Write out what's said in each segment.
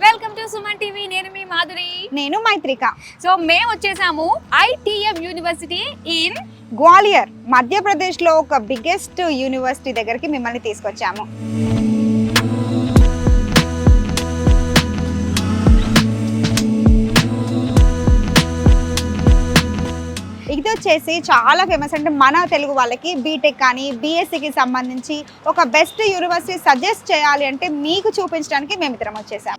Welcome to Suman TV. నేను మీ మాధురి. నేను మైత్రిక. So మేము వచ్చేసాము ITM యూనివర్సిటీ ఇన్ గ్వాలియర్, మధ్యప్రదేశ్లో ఒక బిగ్గెస్ట్ యూనివర్సిటీ దగ్గరికి మిమ్మల్ని తీసుకొచ్చాము. ఇది వచ్చేసి చాలా ఫేమస్, అంటే మన తెలుగు వాళ్ళకి బీటెక్ కానీ బీఎస్సీకి సంబంధించి ఒక బెస్ట్ యూనివర్సిటీ సజెస్ట్ చేయాలి అంటే మీకు చూపించడానికి మేము ఇద్దరం వచ్చేసాం.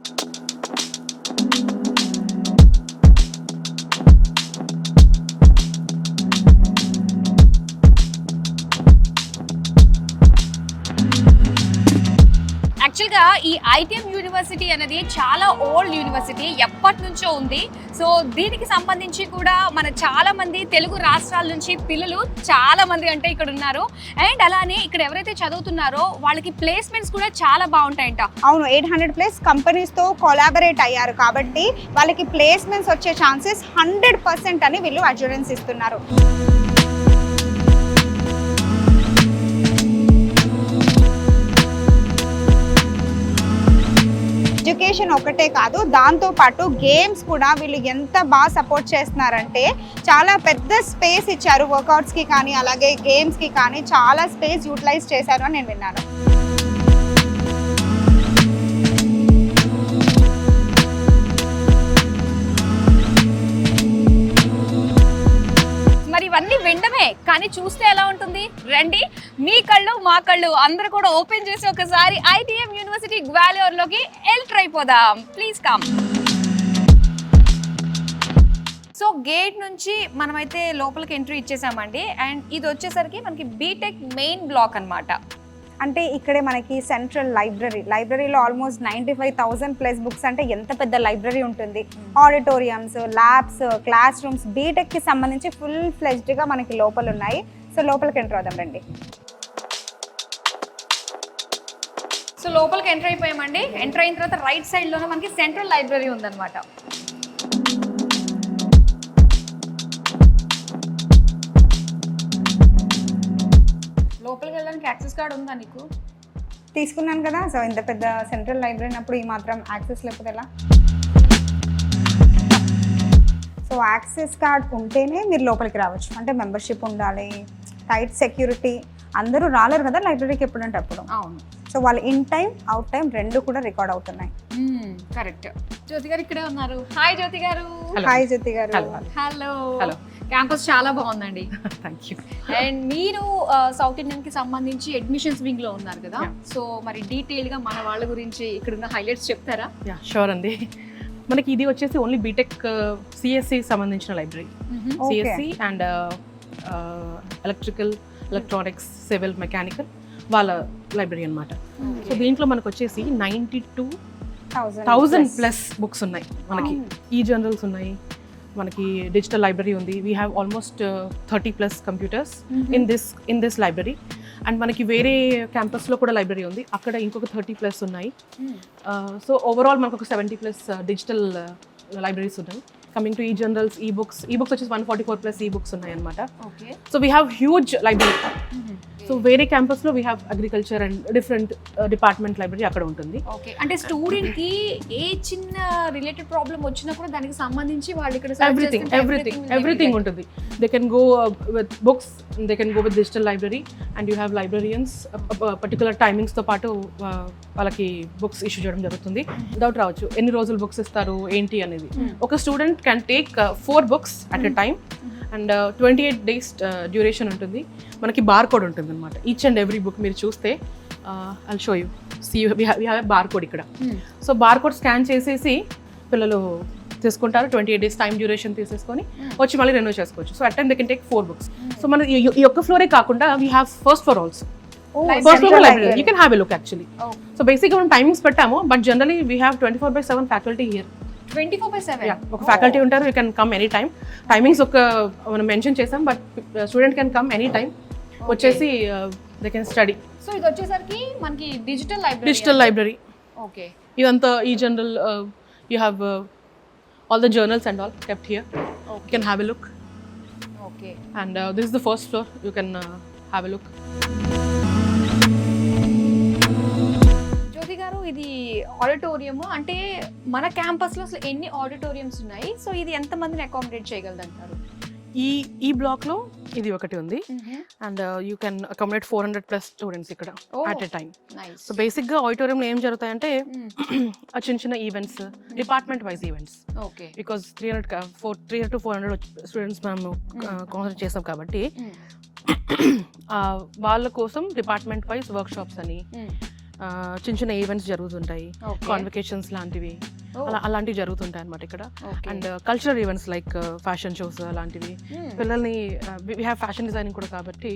యాక్చువల్గా ఈ ITM యూనివర్సిటీ అనేది చాలా ఓల్డ్ యూనివర్సిటీ, ఎప్పటి నుంచో ఉంది. సో దీనికి సంబంధించి కూడా మన చాలా మంది తెలుగు రాష్ట్రాల నుంచి పిల్లలు చాలా మంది అంటే ఇక్కడ ఉన్నారు. అండ్ అలానే ఇక్కడ ఎవరైతే చదువుతున్నారో వాళ్ళకి ప్లేస్మెంట్స్ కూడా చాలా బాగుంటాయంట. అవును, 800+ కంపెనీస్తో కొలాబరేట్ అయ్యారు కాబట్టి వాళ్ళకి ప్లేస్మెంట్స్ వచ్చే ఛాన్సెస్ 100% అని వీళ్ళు అష్యూరెన్స్ ఇస్తున్నారు. ఎడ్యుకేషన్ ఒకటే కాదు, దాంతో పాటు గేమ్స్ కూడా వీళ్ళు ఎంత బాగా సపోర్ట్ చేస్తున్నారంటే చాలా పెద్ద స్పేస్ ఇచ్చారు వర్కౌట్స్కి కానీ అలాగే గేమ్స్కి కానీ చాలా స్పేస్ యూటిలైజ్ చేశారు అని నేను విన్నాను. మరి ఇవన్నీ వినడమే కానీ చూస్తే ఎలా ఉంటుంది? రండి, మీ కళ్ళు మా కళ్ళు అందరూ కూడా ఓపెన్ చేసి ఒకసారి ITM యూనివర్సిటీ గ్వాలియర్లోకి ఎంటర్ అయిపోదాం. Please come. సో గేట్ నుంచి మనమైతే లోపలికి ఎంట్రీ ఇచ్చేసామండి. అండ్ ఇది వచ్చేసరికి మనకి బీటెక్ మెయిన్ బ్లాక్ అన్నమాట. అంటే ఇక్కడే మనకి సెంట్రల్ లైబ్రరీలో ఆల్మోస్ట్ 95,000+ బుక్స్, అంటే ఎంత పెద్ద లైబ్రరీ ఉంటుంది. ఆడిటోరియంస్, ల్యాబ్స్, క్లాస్ రూమ్స్, బీటెక్కి సంబంధించి ఫుల్ ఫ్లెజ్డ్గా మనకి లోపల ఉన్నాయి. సో లోపలికి ఎంటర్ అవుదాం రండి. సో లోపలికి ఎంటర్ అయిపోయామండి. ఎంటర్ అయిన తర్వాత రైట్ సైడ్లోనే మనకి సెంట్రల్ లైబ్రరీ ఉందన్నమాట. లోపలికి వెళ్ళడానికి యాక్సెస్ కార్డ్ ఉందా నీకు? తీసుకున్నాను కదా. సో ఇంత పెద్ద సెంట్రల్ లైబ్రరీ అప్పుడు ఈ మాత్రం యాక్సెస్ లేకపోతే ఎలా? సో యాక్సెస్ కార్డ్ ఉంటేనే మీరు లోపలికి రావచ్చు. అంటే మెంబర్షిప్ ఉండాలి, టైట్ సెక్యూరిటీ. అందరూ రాలేరు కదా లైబ్రరీకి ఎప్పుడంటే అప్పుడు. అవును. సో వాళ్ళు ఇన్ టైం అవుట్ టైం రెండు కూడా రికార్డ్ అవుతున్నాయి. కరెక్ట్. జ్యోతి గారు ఇక్కడే ఉన్నారు. హాయ్ జ్యోతి గారు. హాయ్ జ్యోతి గారు. హలో. క్యాంపస్ చాలా బాగుందండి. Thank you. అండ్ మీరు సౌత్ ఇండియన్ కి సంబంధించి అడ్మిషన్స్ వింగ్ లో ఉన్నారు కదా. సో మరి డీటెయిల్ గా మన వాళ్ళ గురించి ఇక్కడ ఉన్న హైలైట్స్ చెప్తారా? షూర్ అండి. మనకి ఇది వచ్చేసి ఓన్లీ బీటెక్ సిఎస్సి సంబంధించిన library. CSC and electrical, electronics, civil, mechanical వాళ్ళ లైబ్రరీ అనమాట. సో దీంట్లో మనకు వచ్చేసి 92,000+ బుక్స్ ఉన్నాయి. మనకి ఈ జర్నల్స్ ఉన్నాయి, మనకి డిజిటల్ లైబ్రరీ ఉంది. We have almost 30+ computers in this library. And మనకి వేరే క్యాంపస్లో కూడా లైబ్రరీ ఉంది, అక్కడ ఇంకొక 30+ ఉన్నాయి. సో ఓవరాల్ మనకు ఒక 70+ డిజిటల్ లైబ్రరీస్ ఉన్నాయి. కమింగ్ టు ఈ జర్నల్స్, ఈ బుక్స్ వచ్చేసి 144+ ఈ బుక్స్ ఉన్నాయి అనమాట. So we have huge library. So వేరే క్యాంపస్లో we have agriculture and different department library అక్కడ ఉంటుంది. ఓకే, అంటే స్టూడెంట్ కి ఏ చిన్న రిలేటెడ్ ప్రాబ్లం వచ్చినా కూడా దానికి సంబంధించి వాళ్ళు ఇక్కడ ఎవ్రీథింగ్ ఉంటుంది. They can go with books, they can go with digital library and you have librarians particular టైమింగ్స్తో పాటు వాళ్ళకి బుక్స్ ఇష్యూ చేయడం జరుగుతుంది. డౌట్ రావచ్చు ఎన్ని రోజులు బుక్స్ ఇస్తారు ఏంటి అనేది. ఒక student can take 4 books at a time and 28 days duration ఉంటుంది. మనకి బార్ కోడ్ ఉంటుంది అనమాట. ఈచ్ అండ్ ఎవ్రీ బుక్ మీరు చూస్తే I'll show you. We have a bar code ఇక్కడ. సో బార్ కోడ్ స్కాన్ చేసేసి పిల్లలు తీసుకుంటారు. 28 days టైం డ్యూరేషన్ తీసేసుకొని వచ్చి మళ్ళీ రెన్యూ చేసుకోవచ్చు. So at time they can take 4 books. So మన ఈ ఒక్క ఫ్లోరే కాకుండా we have first floor also. First floor library you can have a look actually. So బేసిక్గా మనం టైమింగ్స్ పెట్టాము, but generally we have 24/7 faculty here. 24/7 ఒక faculty ఉంటారు. You can come any time. Timings ఒక మనం మెన్షన్ చేసాం, but student can come any time. వచ్చేసి they can study. So ఇది వచ్చేసరికి మనకి డిజిటల్ లైబ్రరీ. ఓకే, ఇదంతా ఈ general you have all the journals and all kept here. You can have a look. Okay, and this is the first floor. You can have a look. Jyothi గారు ఇది auditorium అంటే మన campus లో అసలు ఎన్ని auditoriums ఉన్నాయి, సో ఇది ఎంత మందిని అకామిడేట్ చేయగలదు అంటారు? ఈ బ్లాక్ లో ఇది ఒకటి ఉంది and you can accommodate 400+ students ఇక్కడ at a time. So basic గా ఆడిటోరియంలో ఏం జరుగుతాయంటే చిన్న చిన్న events, department wise events, okay because 300 to 400 students మేము కాన్సన్ట్రేట్ చేస్తాం కాబట్టి వాళ్ళ కోసం డిపార్ట్మెంట్ వైజ్ వర్క్ షాప్స్ అని చిన్న చిన్న ఈవెంట్స్ జరుగుతుంటాయి, కాన్వకేషన్స్ లాంటివి అలాంటివి జరుగుతుంటాయి అన్నమాట ఇక్కడ. And cultural events like fashion shows అలాంటివి పిల్లల్ని వీ హ్యావ్ ఫ్యాషన్ డిజైనింగ్ కూడా కాబట్టి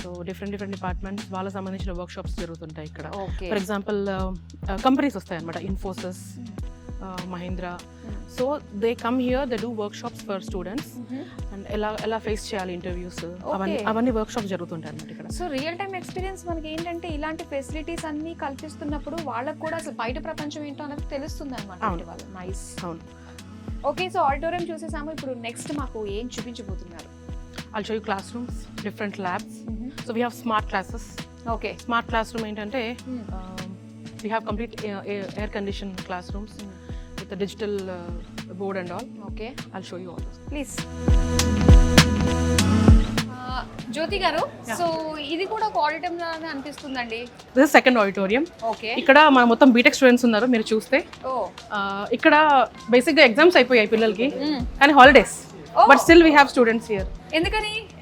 సో డిఫరెంట్ డిపార్ట్మెంట్స్ వాళ్ళకి సంబంధించిన వర్క్ షాప్స్ జరుగుతుంటాయి ఇక్కడ. ఫర్ ఎగ్జాంపుల్ కంపెనీస్ వస్తాయి అన్నమాట, Infosys, Mahindra. So they come here, they do work shops for students and ఎలా ఫేస్ చేయాలి ఇంటర్వ్యూస్, అవన్నీ వర్క్ షాప్స్ జరుగుతుంటాయి అన్నమాట ఇక్కడ. సో రియల్ టైమ్ ఎక్స్పీరియన్స్ మనకి ఏంటంటే ఇలాంటి ఫెసిలిటీస్ అన్ని కల్పిస్తున్నప్పుడు వాళ్ళకు కూడా అసలు బయట ప్రపంచం ఏంటో అనేది తెలుస్తుంది అనమాట. నైస్. అవును. ఓకే, సో ఆడిటోరియం చూసేసాము, ఇప్పుడు నెక్స్ట్ మాకు ఏం చూపించబోతున్నారు? I'll show you classrooms, different labs. So we have smart classes. Okay. Smart classroom ఏంటంటే we have complete air conditioned classrooms with a digital board and all. Okay. I'll show you all this. Please. జ్యోతి గారు, so ఇది కూడా ఒక auditorium లానే అనిపిస్తుందండి. This is second auditorium. Okay. ఇక్కడ మన మొత్తం బీటెక్ స్టూడెంట్స్ ఉన్నారు మీరు చూస్తే. ఇక్కడ బేసిక్గా ఎగ్జామ్స్ అయిపోయాయి పిల్లలకి కానీ holidays, but still we have students here.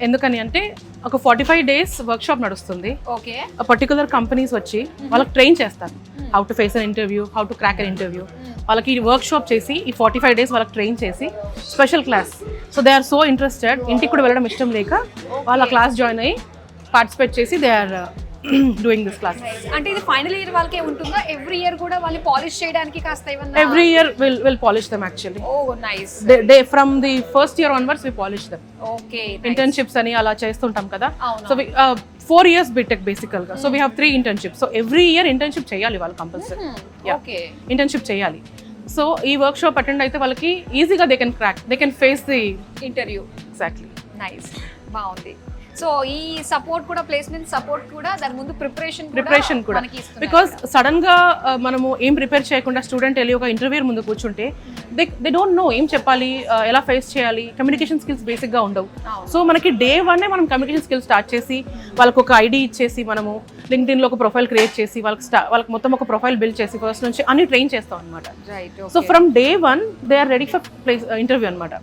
ఎందుకని అంటే ఒక 45 days వర్క్ షాప్ నడుస్తుంది. ఓకే. పర్టికులర్ కంపెనీస్ వచ్చి వాళ్ళకి ట్రైన్ చేస్తారు, how to face an interview, how to crack an interview. వాళ్ళకి వర్క్ షాప్ చేసి ఈ 45 days వాళ్ళకి ట్రైన్ చేసి special class. So they are so interested, ఇంటికి కూడా వెళ్ళడం ఇష్టం లేక వాళ్ళ క్లాస్ జాయిన్ అయ్యి పార్టిసిపేట్ చేసి they are doing this class. అంటే ఇది ఫైనల్ ఇయర్ వాళ్ళకే ఉంటుందా? ఎవ్రీ ఇయర్ కూడా వాళ్ళు పాలిష్ చేయడానికి కాస్త ఏమన్నా? Every year will polish them actually. Oh nice. They from the first year onwards we polish them. Okay. Internships అని అలా చేస్తుంటాం కదా. సో 4 years బీటెక్ బేసికల్ గా. So we have 3 internships. So every year internship చేయాలి వాళ్ళు కంపల్సరీ. ఓకే. ఇంటర్న్షిప్ చేయాలి. So ఈ వర్క్ షాప్ అటెండ్ అయితే వాళ్ళకి ఈజీగా they can crack, they can face the interview. Exactly. Nice, బాగుంది. సో ఈ సపోర్ట్ కూడా, ప్లేస్మెంట్ సపోర్ట్ కూడా, దాని ముందు ప్రిపరేషన్ కూడా బికాస్ సడన్ గా మనము ఏం ప్రిపేర్ చేయకుండా స్టూడెంట్ వెళ్ళి ఒక ఇంటర్వ్యూ ముందు కూర్చుంటే దే డోంట్ నో ఏం చెప్పాలి, ఎలా ఫేస్ చేయాలి, కమ్యూనికేషన్ స్కిల్స్ బేసిక్ గా ఉండవు. సో మనకి Day 1 మనం కమ్యూనికేషన్ స్కిల్స్ స్టార్ట్ చేసి వాళ్ళకి ఒక ఐడి ఇచ్చేసి మనము LinkedIn లో ఒక ప్రొఫైల్ క్రియేట్ చేసి వాళ్ళకి మొత్తం ఒక ప్రొఫైల్ బిల్డ్ చేసి ఫస్ట్ నుంచి అన్ని ట్రైన్ చేస్తాం అనమాట. So from Day 1 they are ready for interview అనమాట.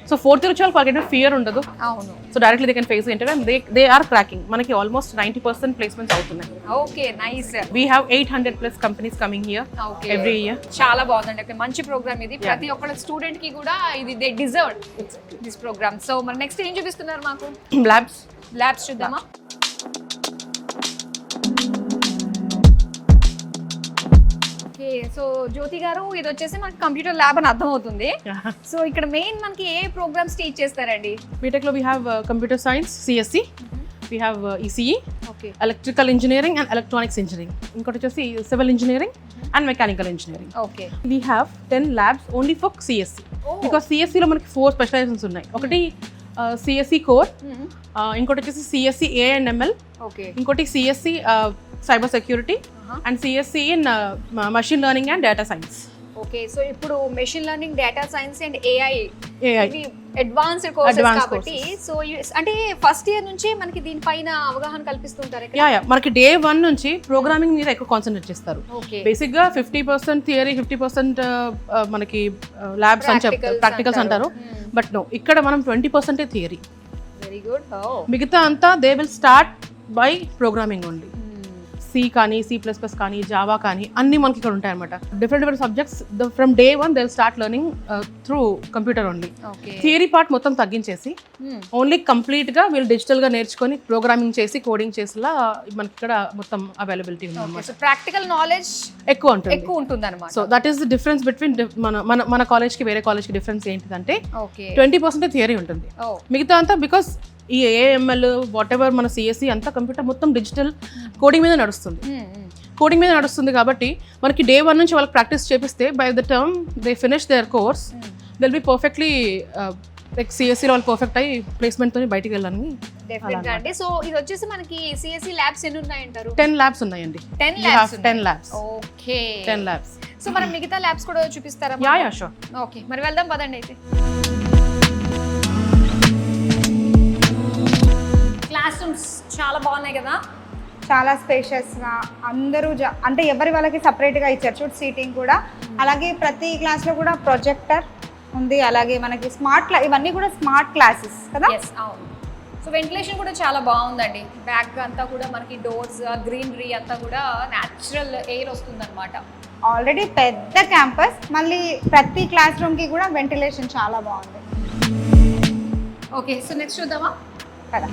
సో 4th year వచ్చి వాళ్ళకి ఫియర్ ఉండదు. అవును. So directly they can face interview and they are cracking. మనకి ఆల్మోస్ట్ 90% ప్లేస్మెంట్స్ అవుతున్నాయి. Okay, nice. We have 800+ companies coming here every year. చాలా బాగుందండి. ఒక మంచి ప్రోగ్రామ్ ఇది. ప్రతి ఒక్క స్టూడెంట్ కి కూడా ఇది they deserve this program. So మరి నెక్స్ట్ ఏం చూపిస్తున్నారు మాకు? ల్యాబ్స్ చూద్దామా? ఓకే, సో జ్యోతి గారు ఇది వచ్చేసి మనకి కంప్యూటర్ ల్యాబ్ అని అర్థం అవుతుంది. సో ఇక్కడ మెయిన్ మనకి ఏ ప్రోగ్రామ్స్ టీచ్ చేస్తారండి? బీటెక్ లో we have computer science, CSE, we have ECE, electrical engineering and electronics engineering, ఇంకోటి వచ్చేసి civil engineering and mechanical engineering. Okay. We have 10 labs only for CSE because CSE లో మనకి 4 specialisations ఉన్నాయి. ఒకటి CSE core, ఇంకోటి వచ్చేసి CSE AI&ML, ఇంకోటి CSE cyber security and CSE in machine learning and data science. Okay, so ఇప్పుడు machine learning, data science and AI advanced courses కాబట్టి so అంటే ఫస్ట్ ఇయర్ నుంచి మనకి దీనిపైన అవగాహన కల్పిస్తుంటారు. మనకి Day 1 నుంచి ప్రోగ్రామింగ్ మీద ఎక్కువ కాన్సన్ట్రేట్ చేస్తారు. బేసిక్ గా 50% థియరీ, 50% మనకి ల్యాబ్స్ అని చెప్తారు, ప్రాక్టికల్స్ అంటారు. బట్ నో, ఇక్కడ మనం 20% థియరీ. Very good. మిగతా అంతా they will start by programming only. C కానీ, C++ కానీ, జావా కానీ అన్ని మనకి ఇక్కడ ఉంటాయి అనమాట. Different subjects from Day 1 they will start learning through computer only. Theory part మొత్తం తగ్గించేసి ఓన్లీ కంప్లీట్ గా వీళ్ళు డిజిటల్ గా నేర్చుకొని ప్రోగ్రామింగ్ చేసి, కోడింగ్ చేసేలా మనకి ఇక్కడ మొత్తం అవైలబిలిటీ ఉంది. ప్రాక్టికల్ నాలెడ్జ్ ఎక్కువ ఉంటుంది అనమాట. So that is the difference between మన కాలేజ్ కి వేరే కాలేజ్ కి డిఫరెన్స్ ఏంటిదంటే 20% థియరీ ఉంటుంది, మిగతా అంతా బికాస్ ఈ AML వాట్ ఎవర్ మన CSE అంతా కంప్యూటర్ మొత్తం డిజిటల్ కోడింగ్ మీద నడుస్తుంది కాబట్టి మనకి Day 1 నుంచి వాళ్ళకి ప్రాక్టీస్ చేపిస్తే by the term they finish their course they will be perfectly like సిఎస్సిలో వాళ్ళు పర్ఫెక్ట్ అయ్యి ప్లేస్మెంట్తో బయటికి వెళ్ళాలని డెఫినెట్ గా అండి. సో ఇది వచ్చేసి మనకి సిఎస్సి ల్యాబ్స్ ఎన్ని ఉన్నాయంటారు? 10 ల్యాబ్స్ ఉన్నాయండి. 10 labs. 10 labs. Okay, 10 labs. So మనం మిగతా ల్యాబ్స్ కూడా చూపిస్తారా? Yeah sure. ఓకే, మరి వెళ్దాం పదండి అయితే. క్లాస్ రూమ్స్ చాలా బాగున్నాయి కదా. చాలా స్పేషియస్గా అందరూ అంటే ఎవరి వాళ్ళకి సపరేట్గా ఇచ్చారు చూడు సీటింగ్ కూడా. అలాగే ప్రతి క్లాస్లో కూడా ప్రొజెక్టర్ ఉంది. అలాగే మనకి ఇవన్నీ కూడా స్మార్ట్ క్లాసెస్ కదా. ఎస్, అవును. సో వెంటిలేషన్ కూడా చాలా బాగుందండి. బ్యాక్ అంతా కూడా మనకి డోర్స్, గ్రీనరీ అంతా కూడా న్యాచురల్ ఎయిర్ వస్తుందన్నమాట. ఆల్రెడీ పెద్ద క్యాంపస్, మళ్ళీ ప్రతి క్లాస్ రూమ్కి కూడా వెంటిలేషన్ చాలా బాగుంది. ఓకే, సో నెక్స్ట్ చూద్దామా కదా.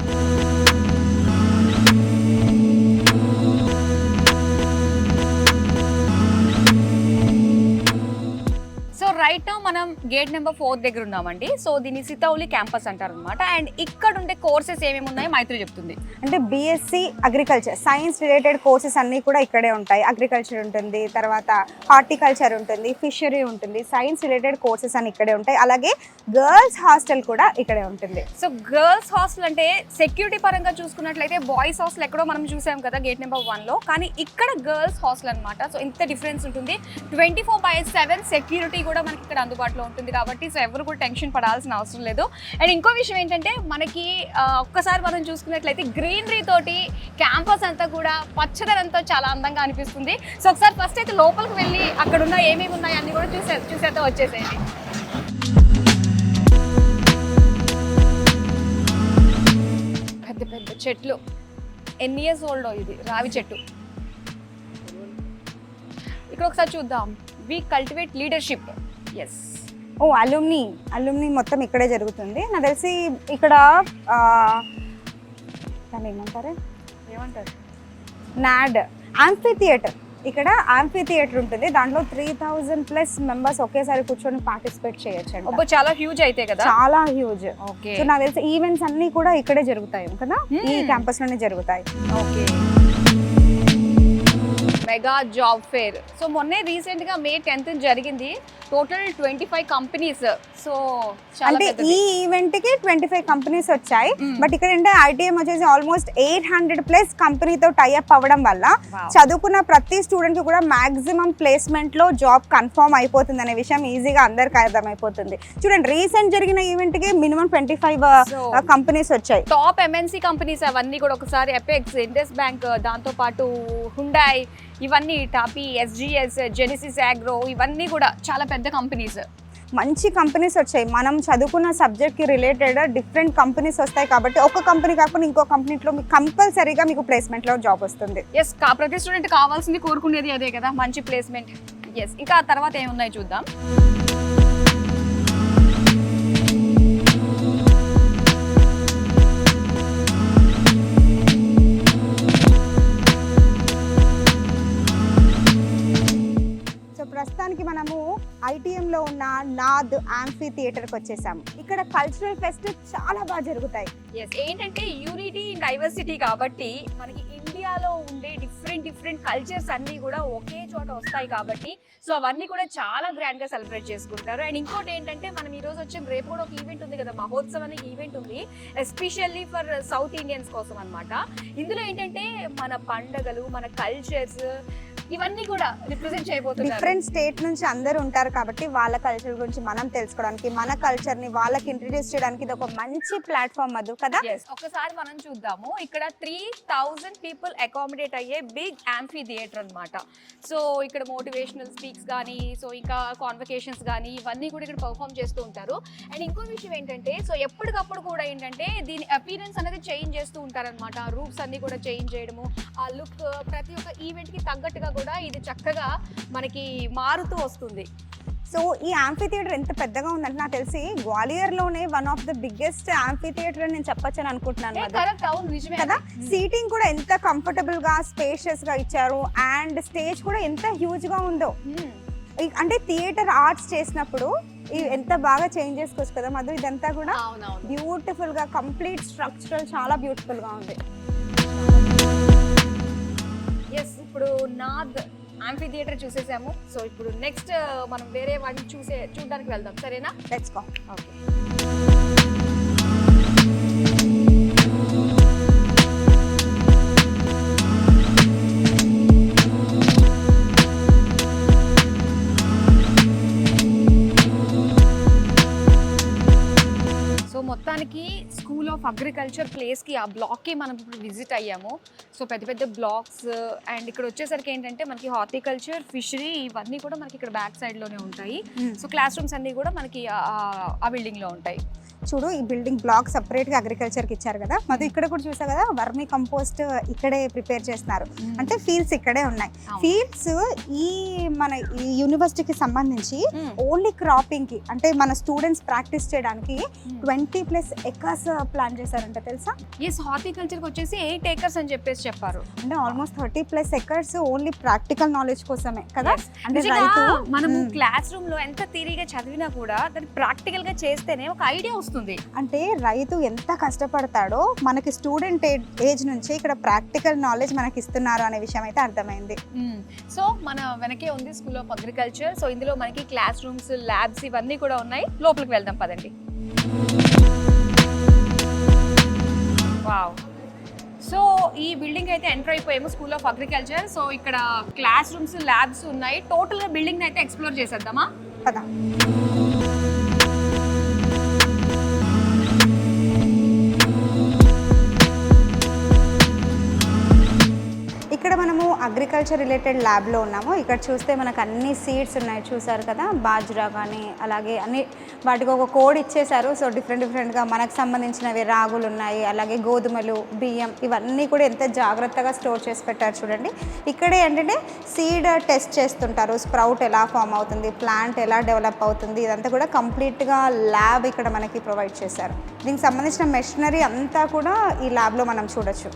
సో రైట్ నౌ మనం గేట్ నెంబర్ 4 దగ్గర ఉన్నామండి. సో దీన్ని సితౌలి క్యాంపస్ అంటారు అనమాట. అండ్ ఇక్కడ ఉండే కోర్సెస్ ఏమేమి ఉన్నాయో మైత్రి చెప్తుంది. అంటే BSc agriculture science related courses అన్నీ కూడా ఇక్కడే ఉంటాయి. అగ్రికల్చర్ ఉంటుంది, తర్వాత హార్టికల్చర్ ఉంటుంది, ఫిషరీ ఉంటుంది, సైన్స్ రిలేటెడ్ కోర్సెస్ అన్ని ఇక్కడే ఉంటాయి. అలాగే గర్ల్స్ హాస్టల్ కూడా ఇక్కడే ఉంటుంది. సో గర్ల్స్ హాస్టల్ అంటే సెక్యూరిటీ పరంగా చూసుకున్నట్లయితే బాయ్స్ హాస్టల్ ఎక్కడో మనం చూసాం కదా గేట్ నెంబర్ 1లో, కానీ ఇక్కడ గర్ల్స్ హాస్టల్ అనమాట. సో ఇంత డిఫరెన్స్ ఉంటుంది. 24/7 సెక్యూరిటీ కూడా మనకి ఇక్కడ అందుబాటులో ఉంటుంది కాబట్టి సో ఎవరు కూడా టెన్షన్ పడాల్సిన అవసరం లేదు. అండ్ ఇంకో విషయం ఏంటంటే మనకి ఒక్కసారి మనం చూసుకున్నట్లయితే గ్రీనరీ తోటి క్యాంపస్ అంతా కూడా పచ్చదనంతో చాలా అందంగా అనిపిస్తుంది. సో ఒకసారి ఫస్ట్ అయితే లోపలికి వెళ్ళి అక్కడ ఉన్న ఏమేమి ఉన్నాయి అన్ని కూడా చూసేస్తే వచ్చేసేయండి. పెద్ద పెద్ద చెట్లు, ఎన్ని ఇయర్స్ ఓల్డ్ ఇది రావి చెట్టు. ఇక్కడ ఒకసారి చూద్దాం. వి కల్టివేట్ లీడర్షిప్. ఎస్, ఓ అలుమ్ని మొత్తం ఇక్కడే జరుగుతుంది. నాకు తెలిసి ఇక్కడ దాన్ని ఏమంటారు నాడ్ ఆంఫీ థియేటర్. ఇక్కడ ఆంఫీ థియేటర్ ఉంటుంది. దాంట్లో 3000+ మెంబర్స్ ఒకేసారి కూర్చొని పార్టిసిపేట్ చేయొచ్చు. చాలా హ్యూజ్ అయితే కదా. చాలా హ్యూజ్. ఓకే, సో నాకు తెలిసి ఈవెంట్స్ అన్ని కూడా ఇక్కడే జరుగుతాయి కదా, ఈ క్యాంపస్ లోనే జరుగుతాయి. Okay. Mega job fair. So మొన్నే రీసెంట్ గా May 10th జరిగింది. Total 25 companies. సో అంటే ఈ ఈవెంట్ కి 25 కంపెనీస్ వచ్చాయి. బట్ ఇక్కడ ఏంటంటే ఐటీఎం వచ్చేసి ఆల్మోస్ట్ 800+ కంపెనీతో టైఅప్ అవ్వడం వల్ల చదువుకున్న ప్రతి స్టూడెంట్ కి కూడా మాక్సిమం ప్లేస్మెంట్ లో జాబ్ కన్ఫర్మ్ అయిపోతుంది అనే విషయం ఈజీగా అందరికి అర్థమైపోతుంది. చూడండి, రీసెంట్ జరిగిన ఈవెంట్ కి మినిమం 25 కంపెనీస్ వచ్చాయి. టాప్ ఎంఎన్సీ కంపెనీస్ అవన్నీ కూడా ఒకసారి ఎపెక్స్, ఇండస్ బ్యాంక్, దాంతో పాటు హుండాయ్, ఇవన్నీ టాపీ, ఎస్జిఎస్, జెనిసిస్ అగ్రో, ఇవన్నీ కూడా చాలా పెద్ద కంపెనీస్. మంచి కంపెనీస్ వచ్చాయి. మనం చదువుకున్న సబ్జెక్ట్కి రిలేటెడ్ డిఫరెంట్ కంపెనీస్ వస్తాయి కాబట్టి ఒక కంపెనీ కాకుండా ఇంకో కంపెనీలో మీకు కంపల్సరీగా మీకు ప్లేస్మెంట్లో జాబ్ వస్తుంది. ఎస్, ప్రతి స్టూడెంట్ కావాల్సింది కోరుకునేది అదే కదా, మంచి ప్లేస్మెంట్. ఎస్, ఇంకా ఆ తర్వాత ఏమున్నాయి చూద్దాం. ప్రస్తుతానికి మనము ఐటీఎంలో ఉన్న నాద్ ఆంఫీ థియేటర్కి వచ్చేసాము. ఇక్కడ కల్చరల్ ఫెస్ట్ చాలా బాగా జరుగుతాయి. ఎస్, ఏంటంటే యూనిటీ ఇన్ డైవర్సిటీ కాబట్టి మనకి ఇండియాలో ఉండే డిఫరెంట్ కల్చర్స్ అన్నీ కూడా ఒకే చోట వస్తాయి కాబట్టి సో అవన్నీ కూడా చాలా గ్రాండ్ గా సెలబ్రేట్ చేసుకుంటారు. అండ్ ఇంకోటి ఏంటంటే మనం ఈ రోజు వచ్చే రేపు కూడా ఒక ఈవెంట్ ఉంది కదా, మహోత్సవ్ అనే ఈవెంట్ ఉంది, ఎస్పెషల్లీ ఫర్ సౌత్ ఇండియన్స్ కోసం అన్నమాట. ఇందులో ఏంటంటే మన పండగలు, మన కల్చర్స్ ఇవన్నీ కూడా రిప్రజెంట్ చేయబోతున్నారు. డిఫరెంట్ స్టేట్ నుంచి అందరూ ఉంటారు కాబట్టి వాళ్ళ కల్చర్ గురించి మనం తెలుసుకోవడానికి, మన కల్చర్ ని వాళ్ళకి ఇంట్రడ్యూస్ చేయడానికి ఇది ఒక మంచి ప్లాట్ఫామ్ అది కదా. ఒకసారి మనం చూద్దాము. ఇక్కడ 3000 పీపుల్ అకామిడేట్ అయ్యే బిగ్ యాంఫీ థియేటర్ అన్నమాట. సో ఇక్కడ మోటివేషనల్ స్పీక్స్ కానీ, సో ఇంకా కాన్వకేషన్స్ కానీ ఇవన్నీ కూడా ఇక్కడ పర్ఫామ్ చేస్తూ ఉంటారు. అండ్ ఇంకో విషయం ఏంటంటే సో ఎప్పటికప్పుడు కూడా ఏంటంటే దీని అపీరెన్స్ అనేది చేంజ్ చేస్తూ ఉంటారనమాట. రూప్స్ అన్ని కూడా చేంజ్ చేయడము, ఆ లుక్ ప్రతి ఒక్క ఈవెంట్ కి తగ్గట్టుగా కూడా ఇది చక్కగా మనకి మారుతూ వస్తుంది. సో ఈ యాంఫీ థియేటర్ ఎంత పెద్దగా ఉందంటే నాకు తెలిసి గ్వాలియర్లోనే one of the biggest amphitheatre అని నేను చెప్పొచ్చని అనుకుంటున్నాను కదా. సీటింగ్ కూడా ఎంత కంఫర్టబుల్ గా స్పేషియస్ గా ఇచ్చారు. అండ్ స్టేజ్ కూడా ఎంత హ్యూజ్ గా ఉందో. అంటే థియేటర్ ఆర్ట్స్ చేసినప్పుడు ఎంత బాగా చేంజ్ చేసుకోవచ్చు కదా మధు. ఇదంతా కూడా బ్యూటిఫుల్ గా కంప్లీట్ స్ట్రక్చరల్ చాలా బ్యూటిఫుల్ గా ఉంది. ఎస్, ఇప్పుడు నాద్ యాంఫీ థియేటర్ చూసేసాము. సో ఇప్పుడు నెక్స్ట్ మనం వేరే వాటిని చూడడానికి వెళ్దాం, సరేనా? Let's go. ఓకే. మొత్తానికి స్కూల్ ఆఫ్ అగ్రికల్చర్ ప్లేస్కి ఆ బ్లాక్కి మనం ఇప్పుడు విజిట్ అయ్యాము. సో పెద్ద పెద్ద బ్లాక్స్ అండ్ ఇక్కడ వచ్చేసరికి ఏంటంటే మనకి హార్టికల్చర్, ఫిషరీ ఇవన్నీ కూడా మనకి ఇక్కడ బ్యాక్ సైడ్లోనే ఉంటాయి. సో క్లాస్ రూమ్స్ అన్నీ కూడా మనకి ఆ బిల్డింగ్లో ఉంటాయి. చూడు ఈ బిల్డింగ్ బ్లాక్ సపరేట్గా అగ్రికల్చర్కి ఇచ్చారు కదా, మరి ఇక్కడ కూడా చూసా కదా వర్మీ కంపోస్ట్ ఇక్కడే ప్రిపేర్ చేస్తున్నారు. అంటే ఫీల్డ్స్ ఇక్కడే ఉన్నాయి. ఫీల్డ్స్ ఈ మన ఈ యూనివర్సిటీకి సంబంధించి ఓన్లీ క్రాపింగ్కి అంటే మన స్టూడెంట్స్ ప్రాక్టీస్ చేయడానికి 20+ ఎకర్స్ ప్లాన్ చేశారంట తెలుసా? ఎస్, హార్టికల్చర్కి వచ్చేసి 8 acres అని చెప్పారు. అంటే almost 30+ acres only practical knowledge కోసమే కదా. అంటే మనము క్లాస్ రూమ్ లో ఎంత థియరీగా చదివినా కూడా దాన్ని ప్రాక్టికల్ గా చేస్తేనే ఒక ఐడియా వస్తుంది. అంటే రైతు ఎంత కష్టపడతాడో మనకి స్టూడెంట్ ఏజ్ నుంచి ఇక్కడ ప్రాక్టికల్ నాలెడ్జ్ మనకి ఇస్తున్నారు అనే విషయం అయితే అర్థమైంది. సో మన వెనకే ఉంది స్కూల్ ఆఫ్ అగ్రికల్చర్. సో ఇందులో మనకి క్లాస్ రూమ్స్, ల్యాబ్స్ ఇవన్నీ కూడా ఉన్నాయి. లోపలికి వెళ్దాం పదండి. వావ్, సో ఈ బిల్డింగ్ అయితే ఎంటర్ అయిపోయాము, స్కూల్ ఆఫ్ అగ్రికల్చర్. సో ఇక్కడ క్లాస్ రూమ్స్, ల్యాబ్స్ ఉన్నాయి. టోటల్గా బిల్డింగ్ అయితే ఎక్స్ప్లోర్ చేసేద్దామా? కదా. ఇక్కడ మనము అగ్రికల్చర్ రిలేటెడ్ ల్యాబ్లో ఉన్నాము. ఇక్కడ చూస్తే మనకు అన్ని సీడ్స్ ఉన్నాయి, చూసారు కదా. బాజ్రా కానీ అలాగే అన్ని వాటికి ఒక కోడ్ ఇచ్చేశారు. సో డిఫరెంట్గా మనకు సంబంధించినవి రాగులు ఉన్నాయి, అలాగే గోధుమలు, బియ్యం ఇవన్నీ కూడా ఎంత జాగ్రత్తగా స్టోర్ చేసి పెట్టారు చూడండి. ఇక్కడే ఏంటంటే సీడ్ టెస్ట్ చేస్తుంటారు, స్ప్రౌట్ ఎలా ఫామ్ అవుతుంది, ప్లాంట్ ఎలా డెవలప్ అవుతుంది, ఇదంతా కూడా కంప్లీట్గా ల్యాబ్ ఇక్కడ మనకి ప్రొవైడ్ చేశారు. దీనికి సంబంధించిన మెషినరీ అంతా కూడా ఈ ల్యాబ్లో మనం చూడొచ్చు.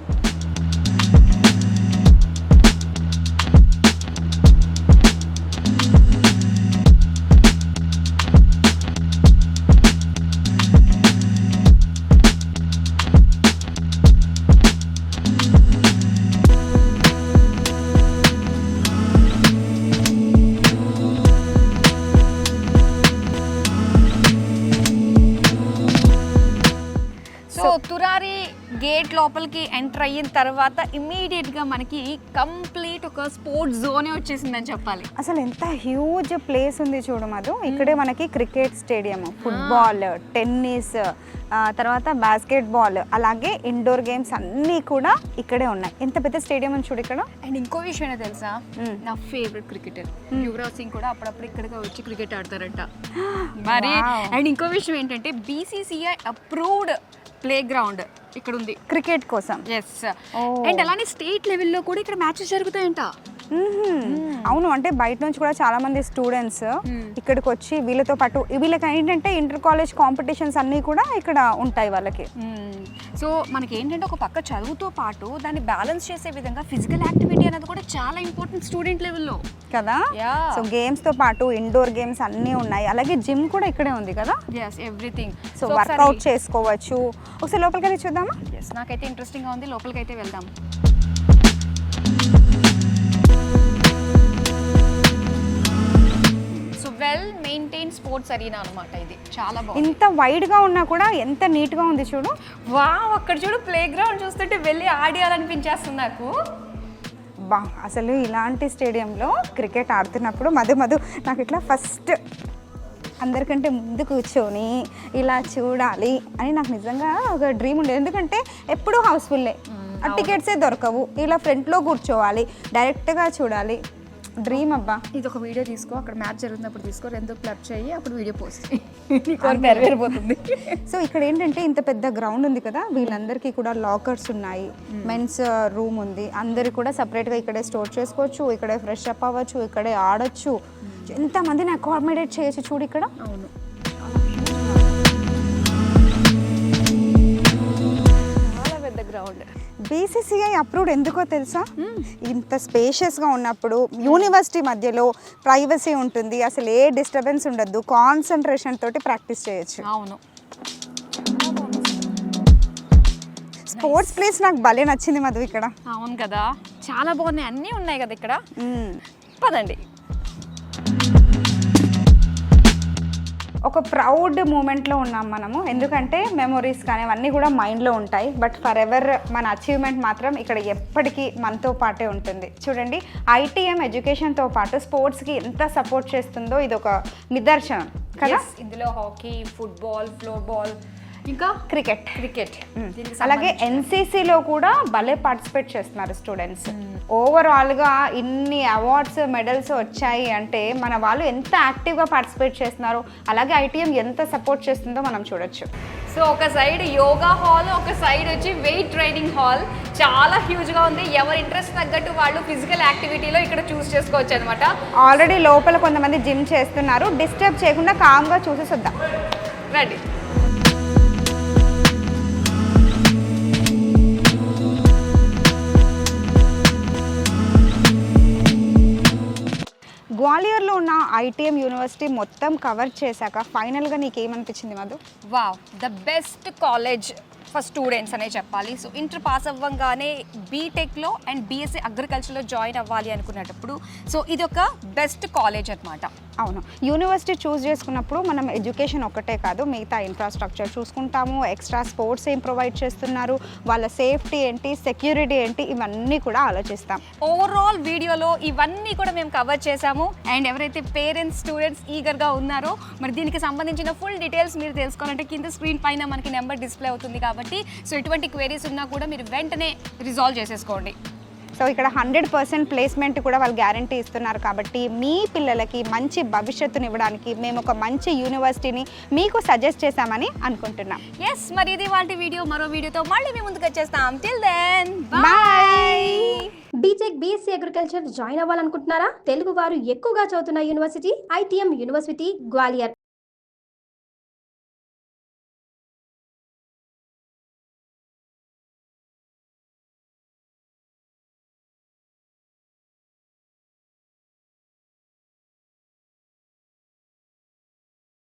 తురారి గేట్ లోపలికి ఎంటర్ అయిన తర్వాత ఇమ్మీడియట్ గా మనకి కంప్లీట్ ఒక స్పోర్ట్స్ జోనే వచ్చేసిందని చెప్పాలి. అసలు ఎంత హ్యూజ్ ప్లేస్ ఉంది చూడు మధు. ఇక్కడే మనకి క్రికెట్ స్టేడియం, ఫుట్బాల్, టెన్నిస్, తర్వాత బాస్కెట్బాల్, అలాగే ఇండోర్ గేమ్స్ అన్నీ కూడా ఇక్కడే ఉన్నాయి. ఎంత పెద్ద స్టేడియం అని చూడు ఇక్కడ. అండ్ ఇంకో విషయం ఏంటో తెలుసా, నా ఫేవరెట్ క్రికెటర్ యువరాజ్ సింగ్ కూడా అప్పుడప్పుడు ఇక్కడికి వచ్చి క్రికెట్ ఆడతారంట మరి. అండ్ ఇంకో విషయం ఏంటంటే BCCI అప్రూవ్డ్ ప్లే గ్రౌండ్ ఇక్కడ ఉంది క్రికెట్ కోసం. ఎస్, అండ్ అలానే స్టేట్ లెవెల్లో కూడా ఇక్కడ మ్యాచెస్ జరుగుతాయంట. అవును, అంటే బయట నుంచి కూడా చాలా మంది స్టూడెంట్స్ ఇక్కడికి వచ్చి వీళ్ళతో పాటు వీళ్ళకి ఏంటంటే ఇంటర్ కాలేజ్ కాంపిటీషన్స్ అన్నీ కూడా ఇక్కడ ఉంటాయి వాళ్ళకి. సో మనకి ఏంటంటే ఒక పక్క చదువుతో పాటు దాన్ని బ్యాలెన్స్ చేసే విధంగా ఫిజికల్ యాక్టివిటీ అనేది కూడా చాలా ఇంపార్టెంట్ స్టూడెంట్ లెవెల్లో కదా. సో గేమ్స్ తో పాటు ఇండోర్ గేమ్స్ అన్నీ ఉన్నాయి, అలాగే జిమ్ కూడా ఇక్కడే ఉంది కదా. ఎవ్రీథింగ్. సో వర్కౌట్ చేసుకోవచ్చు. ఒకసారి లోపలికి వెళ్ళి చూద్దామా? నాకైతే ఇంట్రెస్టింగ్ గా ఉంది, లోపలికి అయితే వెళ్దాం. వెల్ మెయింటైన్ స్పోర్ట్స్ అరీనా అన్నమాట ఇది. చాలా బాగుంది. ఇంత వైడ్ గా ఉన్నా కూడా ఎంత నీట్ గా ఉంది చూడు. వావ్, అక్కడ చూడు ప్లే గ్రౌండ్ చూస్తుంటే వెళ్ళి ఆడియాలనిపించేస్తుంది నాకు. బా, అసలు ఇలాంటి స్టేడియంలో క్రికెట్ ఆడుతున్నప్పుడు మధు నాకు ఇట్లా ఫస్ట్ అందరికంటే ముందు కూర్చొని ఇలా చూడాలి అని నాకు నిజంగా ఒక డ్రీమ్ ఉండేది. ఎందుకంటే ఎప్పుడూ హౌస్ఫుల్లే, టికెట్సే దొరకవు, ఇలా ఫ్రంట్లో కూర్చోవాలి, డైరెక్ట్గా చూడాలి. డ్రీమ్ అబ్బా. ఇది ఒక వీడియో తీసుకో, అక్కడ మ్యాచ్ జరుగుతున్నప్పుడు తీసుకో, రెండు క్లబ్ చేయి, అప్పుడు వీడియో పోస్ట్ నెరవేరిపోతుంది. సో ఇక్కడ ఏంటంటే ఇంత పెద్ద గ్రౌండ్ ఉంది కదా, వీళ్ళందరికీ కూడా లాకర్స్ ఉన్నాయి, మెన్స్ రూమ్ ఉంది, అందరు కూడా సపరేట్గా ఇక్కడే స్టోర్ చేసుకోవచ్చు, ఇక్కడే ఫ్రెష్ అప్ అవ్వచ్చు, ఇక్కడే ఆడొచ్చు, ఎంతమందిని అకామిడేట్ చేయొచ్చు చూడు ఇక్కడ. అవును, చాలా పెద్ద గ్రౌండ్. BCCI అప్రూవ్డ్ ఎందుకో తెలుసా? ఇంత స్పేషియస్గా ఉన్నప్పుడు యూనివర్సిటీ మధ్యలో ప్రైవసీ ఉంటుంది, అసలు ఏ డిస్టర్బెన్స్ ఉండదు, కాన్సన్ట్రేషన్ తోటి ప్రాక్టీస్ చేయొచ్చు. అవును, స్పోర్ట్స్ ప్లేస్ నాకు భలే నచ్చింది మధు ఇక్కడ. అవును కదా, చాలా బాగున్నాయి, అన్నీ ఉన్నాయి కదా ఇక్కడ. పదండి. ఒక ప్రౌడ్ మూమెంట్లో ఉన్నాం మనము, ఎందుకంటే మెమొరీస్ కానీ అవన్నీ కూడా మైండ్లో ఉంటాయి. బట్ ఫర్ ఎవర్ మన అచీవ్మెంట్ మాత్రం ఇక్కడ ఎప్పటికీ మనతో పాటే ఉంటుంది. చూడండి, ITM ఎడ్యుకేషన్తో పాటు స్పోర్ట్స్కి ఎంత సపోర్ట్ చేస్తుందో ఇది ఒక నిదర్శనం కదా. ఇందులో హాకీ, ఫుట్బాల్, ఫ్లోర్బాల్, ఇంకా క్రికెట్. అలాగే అలాగే NCCలో కూడా భలే పార్టిసిపేట్ చేస్తున్నారు స్టూడెంట్స్. ఓవరాల్గా ఇన్ని అవార్డ్స్ మెడల్స్ వచ్చాయి అంటే మన వాళ్ళు ఎంత యాక్టివ్గా పార్టిసిపేట్ చేస్తున్నారు, అలాగే ITM ఎంత సపోర్ట్ చేస్తుందో మనం చూడొచ్చు. సో ఒక సైడ్ యోగా హాల్, ఒక సైడ్ వచ్చి వెయిట్ ట్రైనింగ్ హాల్, చాలా హ్యూజ్గా ఉంది. ఎవరి ఇంట్రెస్ట్ తగ్గట్టు వాళ్ళు ఫిజికల్ యాక్టివిటీలో ఇక్కడ చూస్ చేసుకోవచ్చు అనమాట. ఆల్రెడీ లోపల కొంతమంది జిమ్ చేస్తున్నారు. డిస్టర్బ్ చేయకుండా కామ్గా చూసేసి వద్దాం, రండి. గ్వాలియర్లో ఉన్న ITM యూనివర్సిటీ మొత్తం కవర్ చేశాక ఫైనల్గా నీకేమనిపించింది Madhu? Wow, the best college for students అనే చెప్పాలి. సో ఇంటర్ పాస్ అవ్వగానే బీటెక్లో అండ్ BSc అగ్రికల్చర్లో జాయిన్ అవ్వాలి అనుకునేటప్పుడు సో ఇది ఒక బెస్ట్ కాలేజ్ అనమాట. అవును, యూనివర్సిటీ చూస్ చేసుకున్నప్పుడు మనం ఎడ్యుకేషన్ ఒక్కటే కాదు, మిగతా ఇన్ఫ్రాస్ట్రక్చర్ చూసుకుంటాము, ఎక్స్ట్రా స్పోర్ట్స్ ఏం ప్రొవైడ్ చేస్తున్నారు, వాళ్ళ సేఫ్టీ ఏంటి, సెక్యూరిటీ ఏంటి, ఇవన్నీ కూడా ఆలోచిస్తాం. ఓవరాల్ వీడియోలో ఇవన్నీ కూడా మేము కవర్ చేసాము. అండ్ ఎవరైతే పేరెంట్స్, స్టూడెంట్స్ ఈగర్గా ఉన్నారో మరి దీనికి సంబంధించిన ఫుల్ డీటెయిల్స్ మీరు తెలుసుకోవాలంటే కింద స్క్రీన్ పైన మనకి నెంబర్ డిస్ప్లే అవుతుంది కాబట్టి సో ఎటువంటి క్వైరీస్ ఉన్నా కూడా మీరు వెంటనే రిజాల్వ్ చేసేసుకోండి. సో ఇక్కడ 100% ప్లేస్మెంట్ కూడా వాళ్ళు గ్యారంటీ ఇస్తున్నారు కాబట్టి మీ పిల్లలకి మంచి భవిష్యత్తుని ఇవ్వడానికి మేము ఒక మంచి యూనివర్సిటీని మీకు సజెస్ట్ చేశామని అనుకుంటున్నాం. ఎస్, మరి ఇది వాటి వీడియో. మరో వీడియోతో మళ్ళీ మేము ముందుకు వచ్చేస్తాం. Till then bye. BTech BSc agriculture join అవ్వాలనుకుంటున్నారా? తెలుగు వారు ఎక్కువగా చదువుతున్న యూనివర్సిటీ ITM యూనివర్సిటీ గ్వాలియర్.